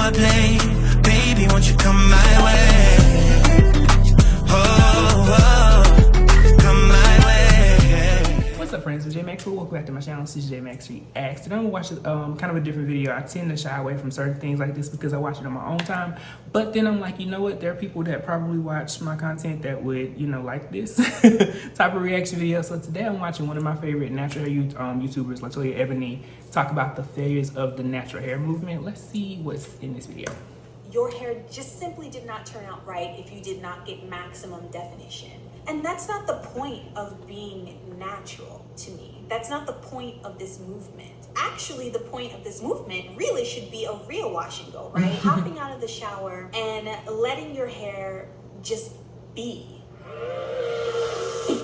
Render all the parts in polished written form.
I play. Baby, won't you come my way? Come my way. What's up, friends? It's Maxwell. Welcome back to my channel. This is Max Reacts. Today I'm gonna watch kind of a different video. I tend to shy away from certain things like this because I watch it on my own time. But then I'm like, you know what? There are people that probably watch my content that would, you know, like this type of reaction video. So today I'm watching one of my favorite natural hair YouTubers, LaToya, Ebony, talk about the failures of the natural hair movement. Let's see what's in this video. Your hair just simply did not turn out right if you did not get maximum definition. And that's not the point of being natural to me. That's not the point of this movement. Actually, the point of this movement really should be a real wash and go, right? Hopping out of the shower and letting your hair just be.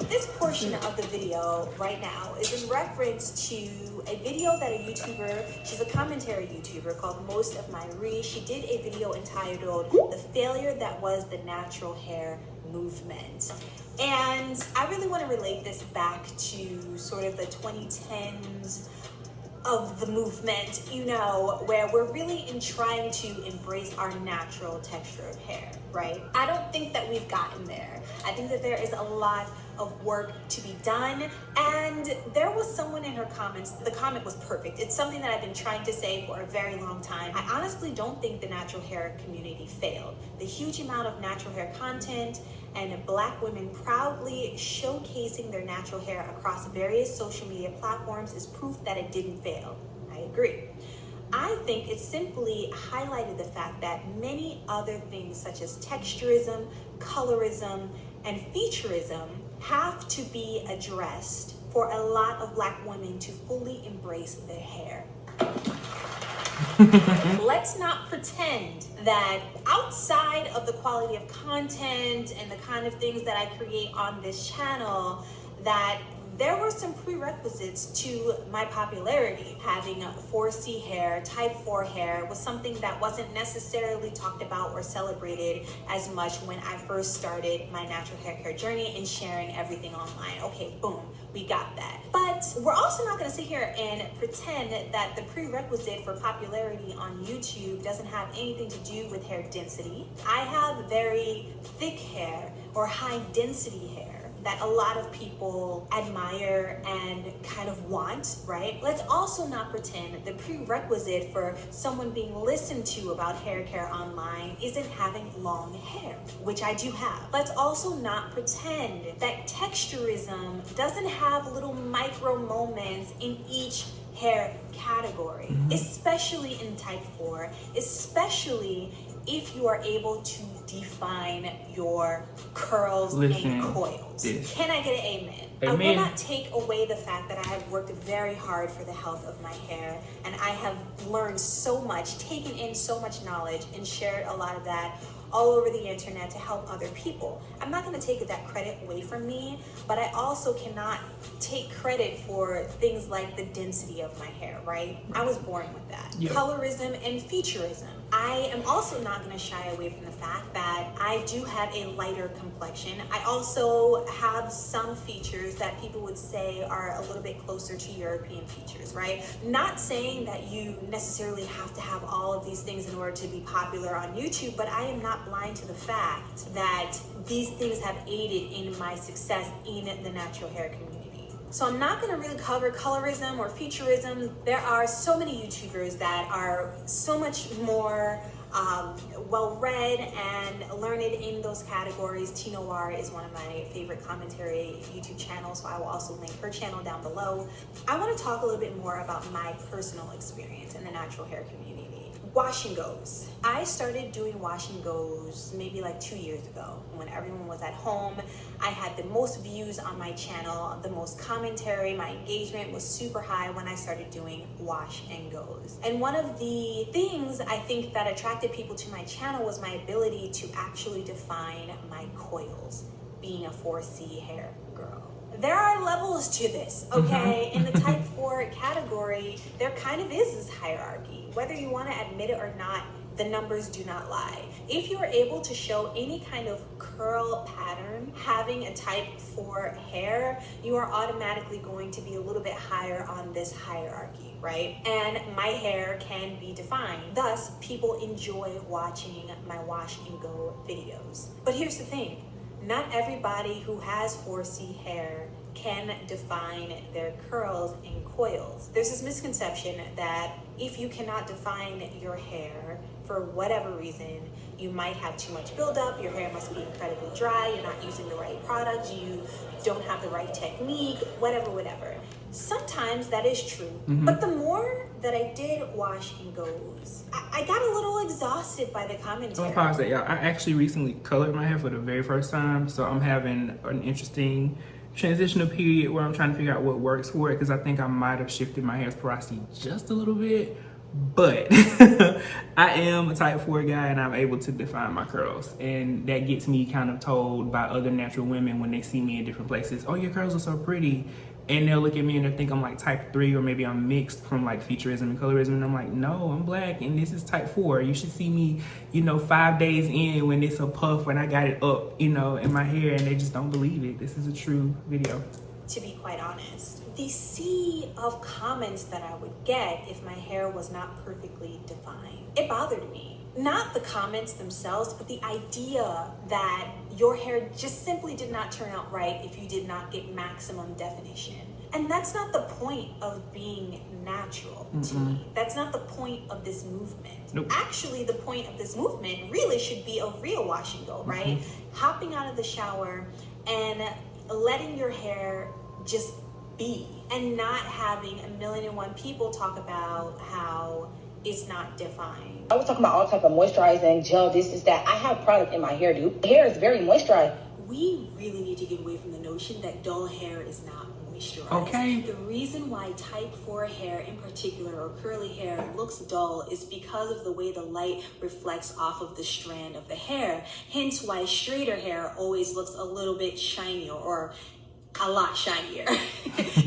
This portion of the video right now is in reference to a video that a YouTuber, she's a commentary YouTuber called Most of My Re. She did a video entitled The Failure That Was the Natural Hair Movement. And I really want to relate this back to sort of the 2010s of the movement, you know, where we're really in trying to embrace our natural texture of hair, right? I don't think that we've gotten there. I think that there is a lot of work to be done. And there was someone in her comments, the comment was perfect. It's something that I've been trying to say for a very long time. I honestly don't think the natural hair community failed. The huge amount of natural hair content and Black women proudly showcasing their natural hair across various social media platforms is proof that it didn't fail. I agree. I think it simply highlighted the fact that many other things such as texturism, colorism, and featureism have to be addressed for a lot of Black women to fully embrace their hair. Let's not pretend that outside of the quality of content and the kind of things that I create on this channel, that there were some prerequisites to my popularity. Having 4C hair, type 4 hair was something that wasn't necessarily talked about or celebrated as much when I first started my natural hair care journey and sharing everything online. Okay, boom, we got that. But we're also not gonna sit here and pretend that the prerequisite for popularity on YouTube doesn't have anything to do with hair density. I have very thick hair or high density hair that a lot of people admire and kind of want, right? Let's also not pretend the prerequisite for someone being listened to about hair care online isn't having long hair, which I do have. Let's also not pretend that texturism doesn't have little micro moments in each hair category, especially in type 4, especially if you are able to define your curls and coils. Can I get an amen? I will not take away the fact that I have worked very hard for the health of my hair, and I have learned so much, taken in so much knowledge, and shared a lot of that all over the internet to help other people. I'm not gonna take that credit away from me, but I also cannot take credit for things like the density of my hair, right? I was born with that. Yep. Colorism and featureism. I am also not gonna shy away from the fact that I do have a lighter complexion. I also have some features that people would say are a little bit closer to European features, right? Not saying that you necessarily have to have all of these things in order to be popular on YouTube, but I am not blind to the fact that these things have aided in my success in the natural hair community. So I'm not going to really cover colorism or featureism. There are so many YouTubers that are so much more well-read and learned in those categories. Tinoir is one of my favorite commentary YouTube channels, so I will also link her channel down below. I want to talk a little bit more about my personal experience in the natural hair community. Wash and goes. I started doing wash and goes maybe like 2 years ago when everyone was at home. I had the most views on my channel, the most commentary, my engagement was super high when I started doing wash and goes. And one of the things I think that attracted people to my channel was my ability to actually define my coils, being a 4C hair girl. There are levels to this, okay? In the type 4 category, there kind of is this hierarchy. Whether you want to admit it or not, the numbers do not lie. If you are able to show any kind of curl pattern, having a type 4 hair, you are automatically going to be a little bit higher on this hierarchy. right? And my hair can be defined. Thus, people enjoy watching my wash and go videos. But here's the thing, not everybody who has 4C hair can define their curls and coils. There's this misconception that if you cannot define your hair for whatever reason, you might have too much buildup, your hair must be incredibly dry, you're not using the right products, you don't have the right technique, whatever. Sometimes that is true, but the more that I did wash and goes, I got a little exhausted by the commentary. I'm gonna pause that, y'all. I actually recently colored my hair for the very first time, so I'm having an interesting transitional period where I'm trying to figure out what works for it, because I think I might have shifted my hair's porosity just a little bit, but I am a type 4 guy and I'm able to define my curls, and that gets me kind of told by other natural women when they see me in different places, oh, your curls are so pretty, and they'll look at me and they think I'm like type 3, or maybe I'm mixed from like featureism and colorism, and I'm like, no, I'm black and this is type 4. You should see me, you know, 5 days in when it's a puff when I got it up, you know, in my hair, and they just don't believe it. This is a true video. To be quite honest, the sea of comments that I would get if my hair was not perfectly defined, it bothered me. Not the comments themselves, but the idea that your hair just simply did not turn out right if you did not get maximum definition. And that's not the point of being natural to me. That's not the point of this movement. Nope. Actually, the point of this movement really should be a real wash and go, right? Hopping out of the shower and letting your hair just be, and not having 1,000,001 people talk about how it's not defined. I was talking about all type of moisturizing gel, this is that. I have product in my hair, dude. The hair is very moisturized. We really need to get away from the notion that dull hair is not moisturized. Okay. The reason why type 4 hair in particular, or curly hair, looks dull is because of the way the light reflects off of the strand of the hair. Hence why straighter hair always looks a little bit shinier, or a lot shinier.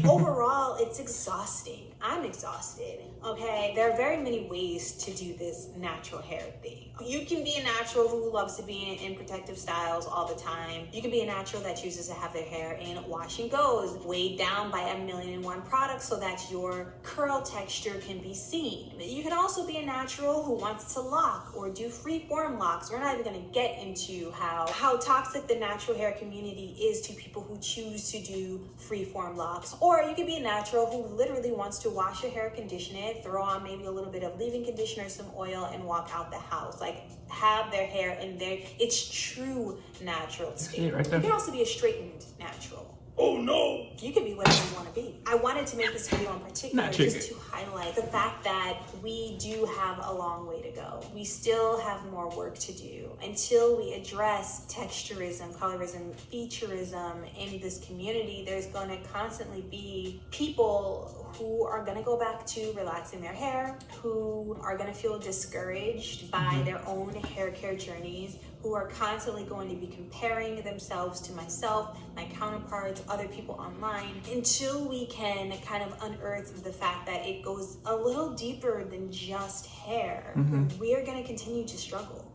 Overall, it's exhausting. I'm exhausted, okay? There are very many ways to do this natural hair thing. You can be a natural who loves to be in protective styles all the time. You can be a natural that chooses to have their hair in wash and goes, weighed down by 1,000,001 products so that your curl texture can be seen. You can also be a natural who wants to lock or do free form locks. We're not even gonna get into how toxic the natural hair community is to people who choose to do free form locks. Or you could be a natural who literally wants to wash your hair, condition it, throw on maybe a little bit of leave-in conditioner, some oil, and walk out the house. Like, have their hair in there. It's true natural state. Right there. You can also be a straightened natural. Oh no! You can be whatever you want to be. I wanted to make this video in particular just to highlight the fact that we do have a long way to go. We still have more work to do until we address texturism, colorism, featureism in this community. There's going to constantly be people who are going to go back to relaxing their hair, who are going to feel discouraged by their own hair care journeys, who are constantly going to be comparing themselves to myself, my counterparts, other people online, until we can kind of unearth the fact that it goes a little deeper than just hair. We are going to continue to struggle.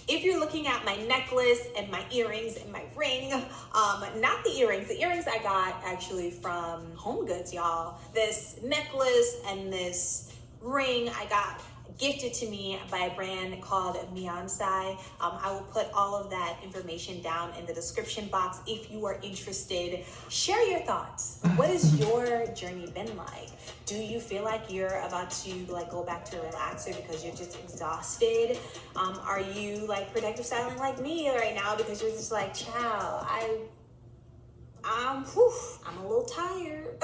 If you're looking at my necklace and my earrings and my ring, not the earrings I got actually from Home Goods, y'all. This necklace and this ring I got gifted to me by a brand called Beyonce. I will put all of that information down in the description box if you are interested. Share your thoughts. What has your journey been like? Do you feel like you're about to go back to a relaxer because you're just exhausted? Are you like protective styling like me right now because you're just like, child, I'm a little tired.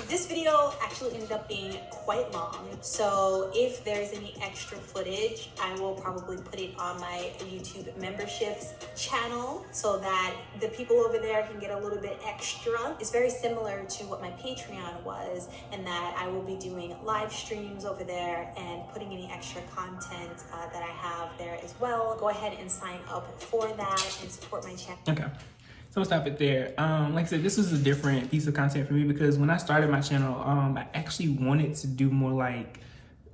This video actually ended up being quite long, so if there's any extra footage, I will probably put it on my YouTube memberships channel so that the people over there can get a little bit extra. It's very similar to what my Patreon was, in that I will be doing live streams over there and putting any extra content that I have there as well. Go ahead and sign up for that and support my channel. Okay. So I'll stop it there. Like I said, this was a different piece of content for me because when I started my channel, I actually wanted to do more like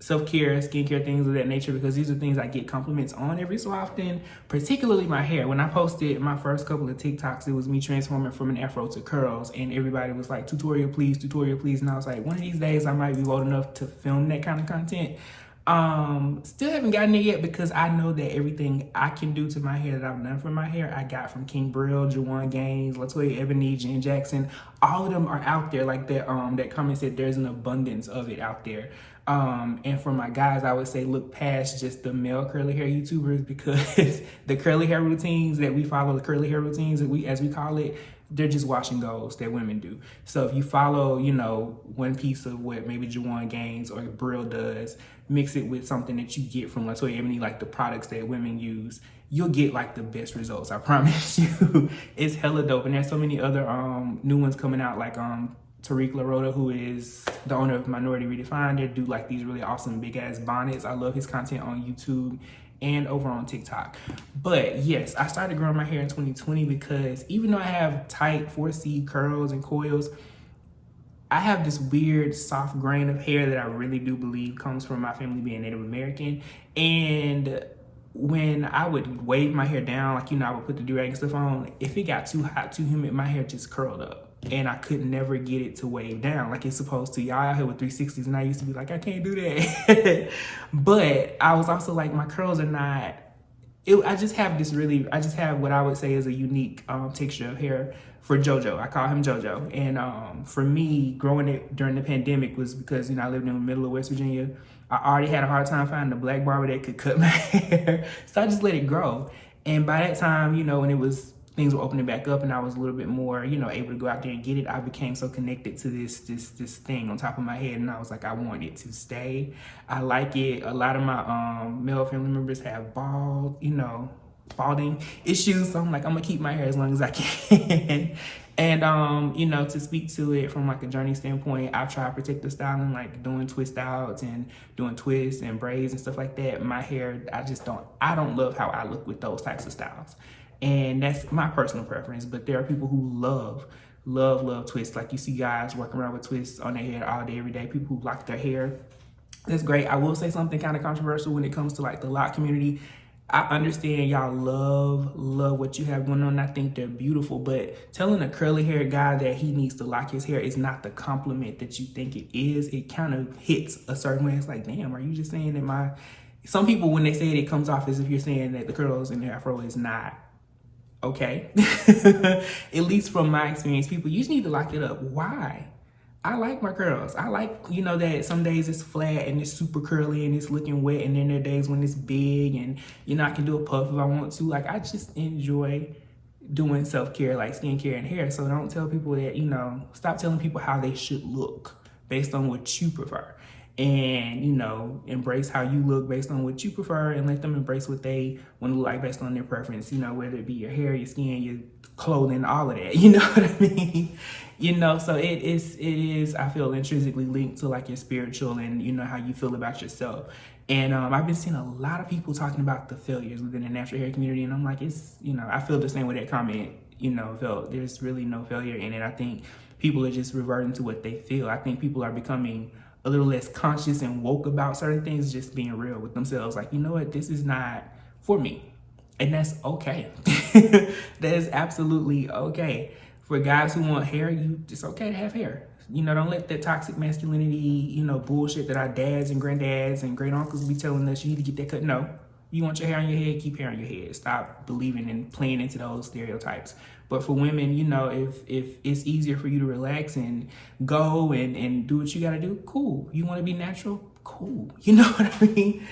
self-care, skincare, things of that nature, because these are things I get compliments on every so often, particularly my hair. When I posted my first couple of TikToks, it was me transforming from an afro to curls, and everybody was like, tutorial please, and I was like, one of these days I might be old enough to film that kind of content. Still haven't gotten it yet, because I know that everything I can do to my hair that I've done for my hair, I got from King Brill, Juwan Gaines, LaToya, Ebony, Jen Jackson. All of them are out there. Like that comment said, there's an abundance of it out there. And for my guys, I would say look past just the male curly hair YouTubers, because the curly hair routines that we follow, the curly hair routines that as we call it, they're just wash and goes that women do. So if you follow, you know, one piece of what maybe Juwan Gaines or Brill does, mix it with something that you get from LaToya, Ebony, like the products that women use, you'll get like the best results. I promise you. It's hella dope. And there's so many other new ones coming out, like Tariq LaRota, who is the owner of Minority Redefined. They do like these really awesome big ass bonnets. I love his content on YouTube and over on TikTok. But yes, I started growing my hair in 2020 because even though I have tight 4C curls and coils, I have this weird soft grain of hair that I really do believe comes from my family being Native American. And when I would wave my hair down, like, you know, I would put the do-rag and stuff on, if it got too hot, too humid, my hair just curled up. And I could never get it to wave down like it's supposed to. Y'all out here with 360s, and I used to be like, I can't do that. But I was also like, my curls are not, I just have what I would say is a unique texture of hair for JoJo. I call him JoJo. And for me, growing it during the pandemic was because, you know, I lived in the middle of West Virginia. I already had a hard time finding a black barber that could cut my hair. So I just let it grow. And by that time, you know, when things were opening back up and I was a little bit more, you know, able to go out there and get it, I became so connected to this thing on top of my head, and I was like, I want it to stay. I like it. A lot of my male family members have balding issues, so I'm like, I'm gonna keep my hair as long as I can. And you know, to speak to it from like a journey standpoint, I've tried protective styling, like doing twist outs and doing twists and braids and stuff like that. My hair, I don't love how I look with those types of styles. And that's my personal preference, but there are people who love twists. Like you see guys working around with twists on their hair all day, every day. People who lock their hair. That's great. I will say something kind of controversial when it comes to like the lock community. I understand y'all love what you have going on. I think they're beautiful, but telling a curly haired guy that he needs to lock his hair is not the compliment that you think it is. It kind of hits a certain way. It's like, damn, are you just saying that some people, when they say it comes off as if you're saying that the curls and the afro is not okay. At least from my experience, people, you just need to lock it up. Why? I like my curls. I like, you know, that some days it's flat and it's super curly and it's looking wet, and then there are days when it's big and, you know, I can do a puff if I want to. Like, I just enjoy doing self-care, like skincare and hair. So don't tell people that, you know, stop telling people how they should look based on what you prefer. And, you know, embrace how you look based on what you prefer, and let them embrace what they want to look like based on their preference, you know, whether it be your hair, your skin, your clothing, all of that, you know what I mean? You know, so it is, I feel, intrinsically linked to like your spiritual and, you know, how you feel about yourself. And I've been seeing a lot of people talking about the failures within the natural hair community, and I'm like, it's, you know, I feel the same way that comment, you know, felt. There's really no failure in it. I think people are just reverting to what they feel. I think people are becoming a little less conscious and woke about certain things, just being real with themselves. Like, you know what, this is not for me. And that's okay. That is absolutely okay. For guys who want hair, it's okay to have hair. You know, don't let that toxic masculinity, you know, bullshit that our dads and granddads and great uncles be telling us you need to get that cut. No, you want your hair on your head, keep hair on your head. Stop believing and playing into those stereotypes. But for women, you know, if it's easier for you to relax and go and do what you gotta do, cool. You wanna be natural? Cool. You know what I mean?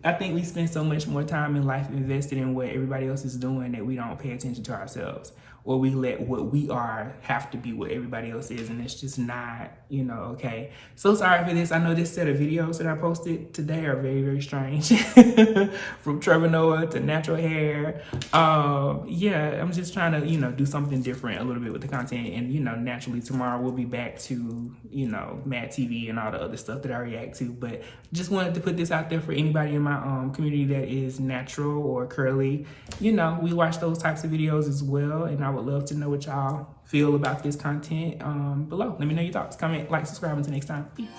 I think we spend so much more time in life invested in what everybody else is doing that we don't pay attention to ourselves, or we let what we are have to be what everybody else is, and it's just not, you know, okay. So sorry for this. I know this set of videos that I posted today are very, very strange. From Trevor Noah to natural hair. Yeah, I'm just trying to, you know, do something different a little bit with the content, and, you know, naturally tomorrow we'll be back to, you know, Mad TV and all the other stuff that I react to. But just wanted to put this out there for anybody in my community that is natural or curly. You know, we watch those types of videos as well, and I would love to know what y'all feel about this content below. Let me know your thoughts. Comment, like, subscribe. Until next time. Peace.